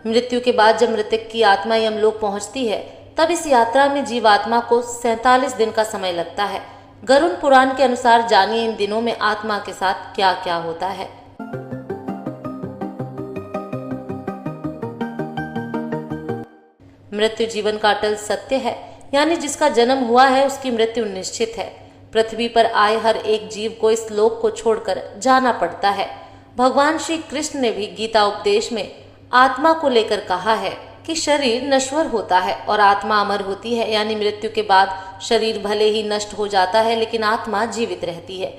मृत्यु के बाद जब मृतक की आत्मा यमलोक पहुंचती है, तब इस यात्रा में जीवात्मा को 47 दिन का समय लगता है। गरुड़ पुराण के अनुसार जानिए इन दिनों में आत्मा के साथ क्या क्या होता है। मृत्यु जीवन का अटल सत्य है, यानी जिसका जन्म हुआ है उसकी मृत्यु निश्चित है। पृथ्वी पर आए हर एक जीव को इस लोक को छोड़कर जाना पड़ता है। भगवान श्री कृष्ण ने भी गीता उपदेश में आत्मा को लेकर कहा है कि शरीर नश्वर होता है और आत्मा अमर होती है, यानी मृत्यु के बाद शरीर भले ही नष्ट हो जाता है लेकिन आत्मा जीवित रहती है।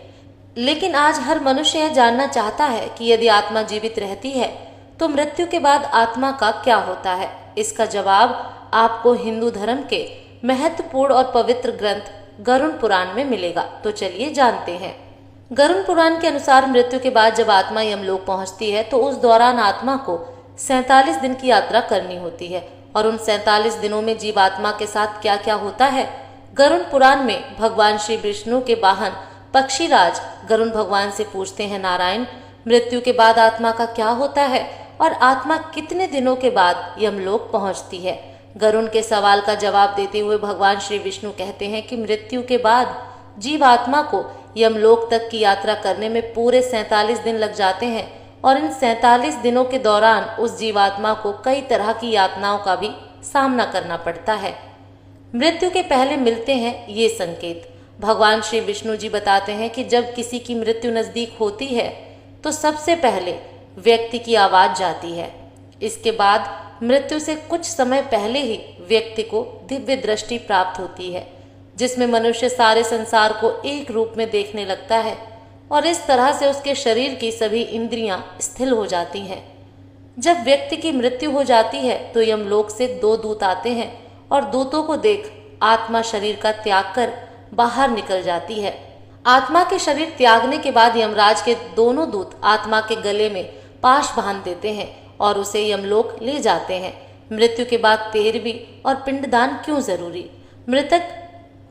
लेकिन आज हर मनुष्य यह जानना चाहता है कि यदि आत्मा जीवित रहती है तो मृत्यु के बाद आत्मा का क्या होता है। इसका जवाब आपको हिंदू धर्म के महत्वपूर्ण और पवित्र ग्रंथ गरुड़ पुराण में मिलेगा। तो चलिए जानते हैं। गरुड़ पुराण के अनुसार मृत्यु के बाद जब आत्मा यमलोक पहुंचती है तो उस दौरान आत्मा को 47 दिन की यात्रा करनी होती है। और उन 47 दिनों में जीवात्मा के साथ क्या क्या होता है। गरुड़ पुराण में भगवान श्री विष्णु के वाहन पक्षीराज गरुड़ भगवान से पूछते हैं, नारायण, मृत्यु के बाद आत्मा का क्या होता है और आत्मा कितने दिनों के बाद यमलोक पहुंचती है। गरुड़ के सवाल का जवाब देते हुए भगवान श्री विष्णु कहते हैं कि मृत्यु के बाद जीवात्मा को यमलोक तक की यात्रा करने में पूरे 47 दिन लग जाते हैं और इन 47 दिनों के दौरान उस जीवात्मा को कई तरह की यातनाओं का भी सामना करना पड़ता है। मृत्यु के पहले मिलते हैं ये संकेत। भगवान श्री विष्णु जी बताते हैं कि जब किसी की मृत्यु नजदीक होती है तो सबसे पहले व्यक्ति की आवाज जाती है। इसके बाद मृत्यु से कुछ समय पहले ही व्यक्ति को दिव्य दृष्टि प्राप्त होती है, जिसमें मनुष्य सारे संसार को एक रूप में देखने लगता है और इस तरह से उसके शरीर की सभी इंद्रियां स्थिर हो जाती हैं। जब व्यक्ति की मृत्यु हो जाती है तो यमलोक से 2 दूत आते हैं और दूतों को देख आत्मा शरीर का त्याग कर बाहर निकल जाती है। आत्मा के शरीर त्यागने के बाद यमराज के दोनों दूत आत्मा के गले में पाश बांध देते हैं और उसे यमलोक ले जाते हैं। मृत्यु के बाद तेरहवीं और पिंडदान क्यों जरूरी। मृतक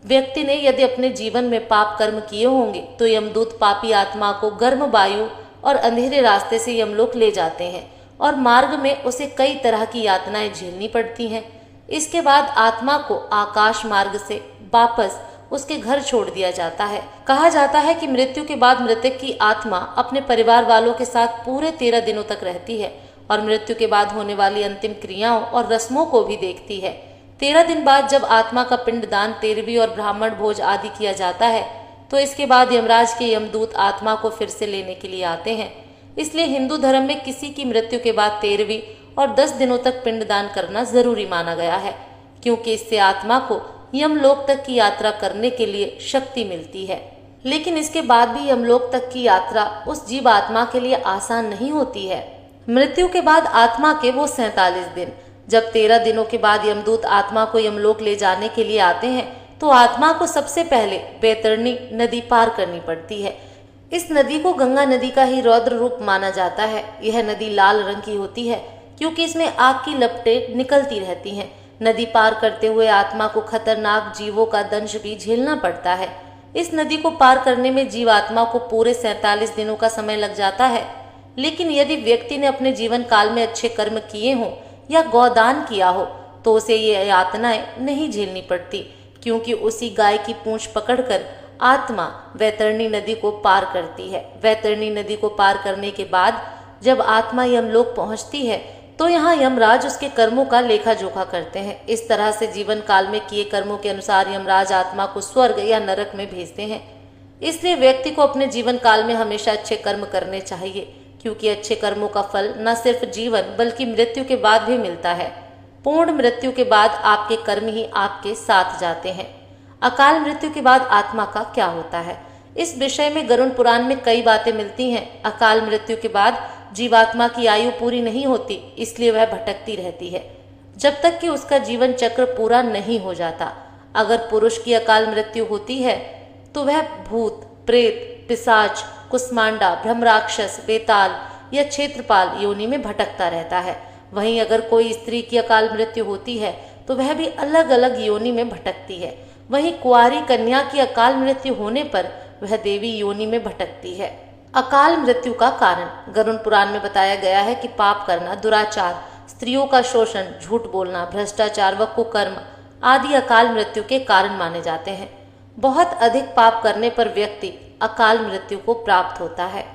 व्यक्ति ने यदि अपने जीवन में पाप कर्म किए होंगे तो यमदूत पापी आत्मा को गर्म वायु और अंधेरे रास्ते से यमलोक ले जाते हैं और मार्ग में उसे कई तरह की यातनाएं झेलनी पड़ती हैं। इसके बाद आत्मा को आकाश मार्ग से वापस उसके घर छोड़ दिया जाता है। कहा जाता है कि मृत्यु के बाद मृतक की आत्मा अपने परिवार वालों के साथ पूरे 13 दिनों तक रहती है और मृत्यु के बाद होने वाली अंतिम क्रियाओं और रस्मों को भी देखती है। 13 दिन बाद जब आत्मा का पिंडदान, तेरहवीं और ब्राह्मण भोज आदि किया जाता है तो इसके बाद यमराज के यमदूत आत्मा को फिर से लेने के लिए आते हैं। इसलिए हिंदू धर्म में किसी की मृत्यु के बाद 13वीं और 10 दिनों तक पिंडदान करना जरूरी माना गया है, क्योंकि इससे आत्मा को यमलोक तक की यात्रा करने के लिए शक्ति मिलती है। लेकिन इसके बाद भी यमलोक तक की यात्रा उस जीव आत्मा के लिए आसान नहीं होती है। मृत्यु के बाद आत्मा के वो 47 दिन, जब 13 दिनों के बाद यमदूत आत्मा को यमलोक ले जाने के लिए आते हैं तो आत्मा को सबसे पहले बैतरणी नदी पार करनी पड़ती है। इस नदी को गंगा नदी का ही रौद्र रूप माना जाता है। यह नदी लाल रंग की होती है क्योंकि इसमें आग की लपटें निकलती रहती हैं। नदी पार करते हुए आत्मा को खतरनाक जीवों का दंश भी झेलना पड़ता है। इस नदी को पार करने में जीवात्मा को पूरे 47 दिनों का समय लग जाता है। लेकिन यदि व्यक्ति ने अपने जीवन काल में अच्छे कर्म किए हों या गौदान किया हो तो उसे ये यातनाएं नहीं झेलनी पड़ती, क्योंकि उसी गाय की पूंछ पकड़कर आत्मा वैतरणी नदी को पार करती है। वैतरणी नदी को पार करने के बाद जब आत्मा यमलोक पहुंचती है तो यहाँ यमराज उसके कर्मों का लेखा जोखा करते हैं। इस तरह से जीवन काल में किए कर्मों के अनुसार यमराज आत्मा को स्वर्ग या नरक में भेजते हैं। इसलिए व्यक्ति को अपने जीवन काल में हमेशा अच्छे कर्म करने चाहिए, क्योंकि अच्छे कर्मों का फल न सिर्फ जीवन बल्कि मृत्यु के बाद भी मिलता है। पूर्ण मृत्यु के बाद आपके कर्म ही आपके साथ जाते हैं। अकाल मृत्यु के बाद आत्मा का क्या होता है, इस विषय में गरुड़ पुराण में कई बातें मिलती हैं। अकाल मृत्यु के बाद जीवात्मा की आयु पूरी नहीं होती, इसलिए वह भटकती रहती है जब तक कि उसका जीवन चक्र पूरा नहीं हो जाता। अगर पुरुष की अकाल मृत्यु होती है तो वह भूत, प्रेत, पिशाच, कुष्मांडा, ब्रह्मराक्षस, बेताल या क्षेत्रपाल योनि में भटकता रहता है। वहीं अगर कोई स्त्री की अकाल मृत्यु होती है तो वह भी अलग अलग योनि में भटकती है। वहीं कुंवारी कन्या की अकाल मृत्यु होने पर वह देवी योनि में भटकती है। अकाल मृत्यु का कारण गरुड़ पुराण में बताया गया है कि पाप करना, दुराचार, स्त्रियों का शोषण, झूठ बोलना, भ्रष्टाचार व कुकर्म आदि अकाल मृत्यु के कारण माने जाते हैं। बहुत अधिक पाप करने पर व्यक्ति अकाल मृत्यु को प्राप्त होता है।